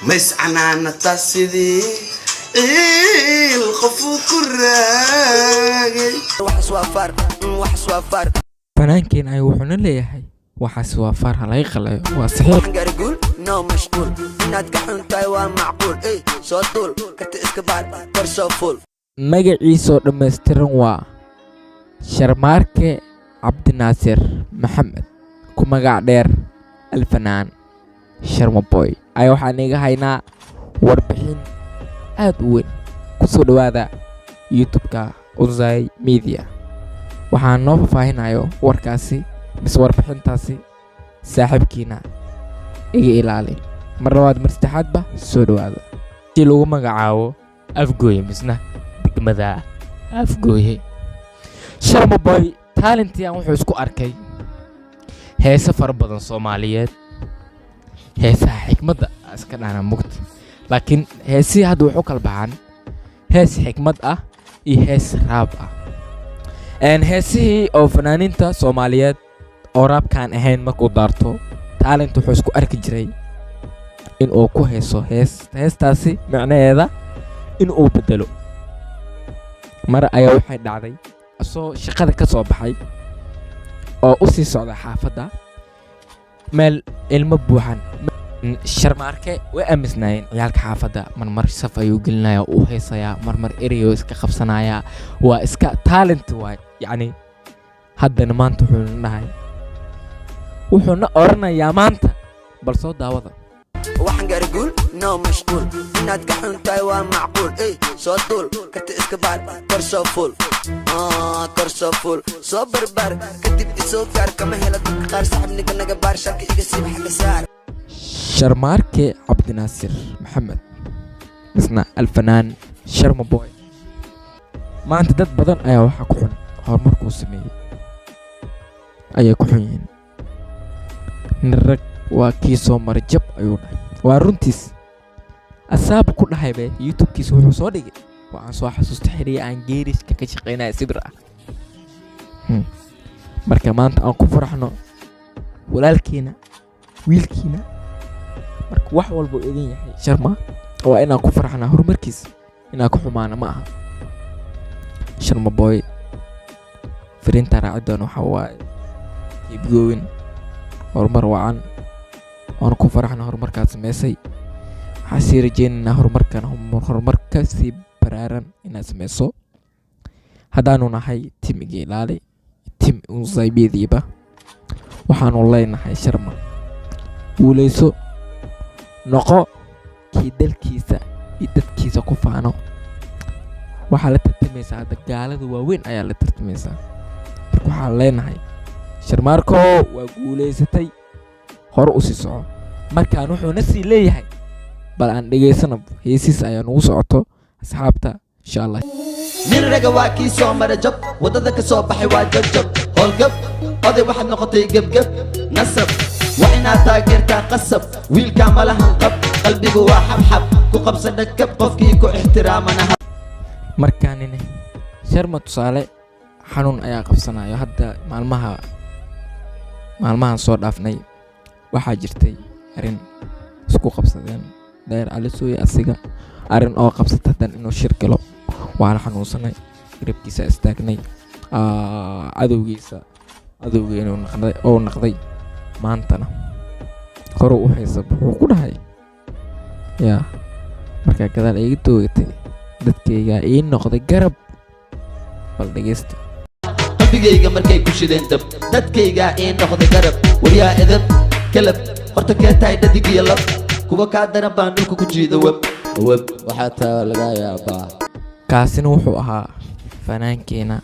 مس عنانا تاسدي الخوف كراجي وحس وفر فنانكين أي وحنا ليهاي وحس وفر هلاي خلايو وصحيح نقول نو مشغول ناتكحون تايوان معقول اي صوتول كرت اسكبار كرسو فول magaciisa dhammaystiran waa Sharmaarke Cabdinaasir Maxamed ku magac dheer Alfanaan Sharma Boy ay waxaan iga haynaa warbixin aad u weyn ku soo dhawaada YouTube-ka Uzay Media waxaan noo faahfaahinayo warkaasi warbixintaasi saaxiibkiina iga ilaali mar labaad mar saddexaadba soo dhawaada si lagu magacaabo afgooy misna degmada afgooy Sharma Boy talentii aan wuxuu isku arkay heesa far badan Soomaaliyeed heesaha xikmadda iska dhaana mugta laakiin heesii hadda wuxuu kala baxan hees xikmad ah iyo hees raab ah heesihii oo fanaaniinta Soomaaliyeed oo raabkaan ahayn markuu daarto talent wuxuu isku arki jiray in uu ku heeso heestaasi macnaheeda in uu bedelo mar ayaa waxay dhacday asoo shaqada ka soo baxay oo u sii socda xaafadda meel ilmo buuxan Sharmaarke way amisnaayeen ciyaalka xaafadda marmar saf ayuu gelinayaa uu heesayaa marmar erayo iska qabsanayaa waa iska talent waay yani haddana maanta wuxuuna oranayaa maanta bal soo daawada waxaan gaarigul no mashquul naatkaxun taiwan macquul ay soo duul karta iska baar korso full soo barbar kadib isoo gaar kama hela dadka qaar saxibniga naga baar shaki iga siib xagga saar Sharmaarke Cabdinaasir Maxamed isna Alfanaan Sharma Boy maanta dad badan ayaa waxa ku xun horumarkuu sameeyay ayay ku xun yihiin nirag waa kii soo maray jab ayuu dhahay waa runtiis asaab ku dhahaybe YouTube-kiisa wuxuu soo dhigay waxaan soo xasuustay xiriir aan geeriska ka shaqeynaa sibir ah marka maanta aan ku faraxno walaalkeena wiilkiina marka wax walba idin yahay Sharma waa inaan ku faraxnaa horumarkiisa inaan ku xumaana ma aha Sharma Boy fariinta raacidoon waxa waaye keep going horumar wacan aan ku faraxna horumarkaad sameysay waxaan sii rajeynaynaa horumarka sii baraaran inaad sameyso haddaanu nahay tim iga ilaali tim Uzay Media waxaanu leenahay Sharma guuleyso noqo kii dalkiisa iyo dadkiisa ku faano waxaa la tartamaysaa hadda gaalada waaweyn ayaa la tartamaysaa marka waxaan leenahay Sharmaarko waa guuleysatay hor u sii soco markaan wuxuuna sii leeyahay bal aan dhageysano heesiis ayaa nagu socoto asxaabta insha Allah nin raga waa kii soo maray jab wadada ka soo baxay waa jab howlgab oday waxaad noqotay gebgeb nasab waa inaad taageertaa qasab wiilka malahan qab qalbigu waa xabxab ku qabsa dhagab qofkii ku ixtiraamana markaanine Sharma tusaale xanuun ayaa qabsanayo hadda maalmahan soo dhaafnay waxaa jirtay arin isku qabsadeen dheer alisooy asiga arin oo qabsata dan inuu shir galo waana xanuunsanay grabkiisa istaagnay cadowgeena oo naqday maantana hore u haysa wuxuu ku dhahay yaa markaa gadaal iga toogatay dadkayga ii noqday garab bal dhageysta qalbigayga markay ku shideen dab dadkayga ii noqday garab wariyaa edab kalab horta kee tahay dhadig iyo lab kuwa kaa daran baan dhulka ku jiida web waxaa taa laga yaabaa kaasina wuxuu ahaa fanaankeena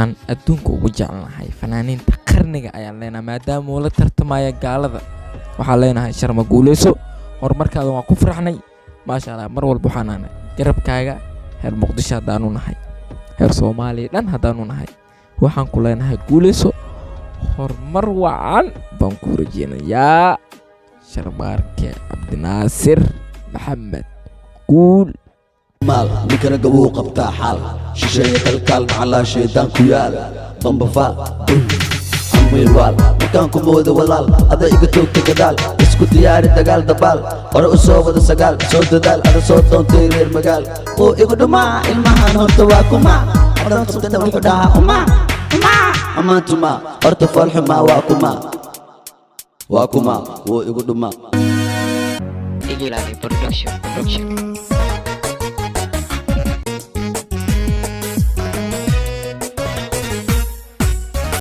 aan adduunka ugu jecelnahay fanaaniinta qarniga ayaan leenahay maadaama uu la tartamaya gaalada waxaan leenahay Sharma guuleyso horumarkaada waan ku faraxnay maasha Allah mar walba waxaan nahay garabkaaga heer Muqdisho haddaanu nahay heer Soomaaliya dhan haddaanu nahay waxaan ku leenahay guuleyso horumar wacan baan ku rajeynayaa Sharmaarke Cabdinaasir Maxamed guul maal ninkana gabuu qabtaa xaal shisheeye kalkaal macallaa shaydaan ku yaal bambafaal wiilwaal markaan ku moodo walaal ada iga toogta gadaal isku diyaari dagaal dabaal hore u soo wada sagaal soo dadaal ada soo doontay reer magaal oo igu dhumaa ilmahan horta waa kuma adan qabtana wuxuu dhahaa uma amaantuma horta falxumaa waa kuma wuu igu dhumaa Igilani Production.